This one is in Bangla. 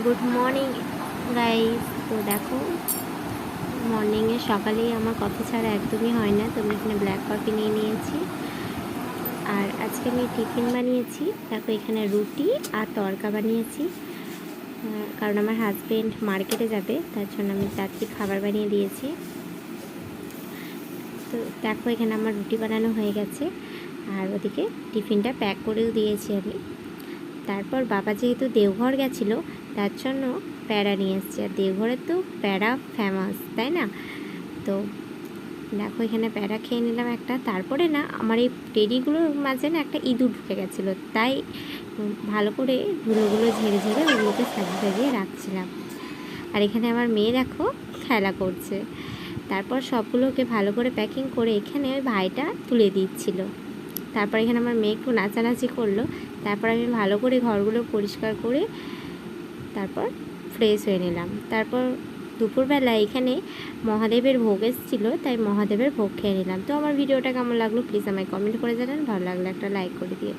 Good morning guys. তো দেখো, মর্নিংয়ে সকালেই আমার কফি ছাড়া একদমই হয় না। তো আমি এখানে ব্ল্যাক কফি নিয়ে নিয়েছি। আর আজকে আমি টিফিন বানিয়েছি। দেখো, এখানে রুটি আর তড়কা বানিয়েছি, কারণ আমার হাজব্যান্ড মার্কেটে যাবে, তার জন্য আমি তাড়াতাড়ি খাবার বানিয়ে দিয়েছি। তো দেখো, এখানে আমার রুটি বানানো হয়ে গেছে, আর ওদিকে টিফিনটা প্যাক করেও দিয়েছি আমি। তারপর বাবা যেহেতু দেওঘর গেছিলো, তার জন্য প্যাড়া নিয়ে এসছে। আর দেওঘরের তো প্যাড়া ফেমাস, তাই না? তো দেখো, এখানে প্যাড়া খেয়ে নিলাম একটা। তারপরে না, আমার এই টেডিগুলোর মাঝে না একটা ইঁদুর ঢুকে গেছিলো, তাই ভালো করে ধুলোগুলো ঝেড়ে ঝেড়ে ওগুলোকে সাজিয়ে সাজিয়ে রাখছিলাম। আর এখানে আমার মেয়ে দেখো খেলা করছে। তারপর সবগুলোকে ভালো করে প্যাকিং করে এখানে ওই ভাইটা তুলে দিচ্ছিল। তারপর এখানে আমার মেয়ে একটু নাচানাচি করলো। তারপর আমি ভালো করে ঘরগুলো পরিষ্কার করে তারপর ফ্রেশ হয়ে নিলাম। তারপর দুপুরবেলা এখানে মহাদেবের ভোগ এসেছিলো, তাই মহাদেবের ভোগ খেয়ে নিলাম। তো আমার ভিডিওটা কেমন লাগলো প্লিজ আমায় কমেন্ট করে জানান। ভালো লাগলে একটা লাইক করে দিন।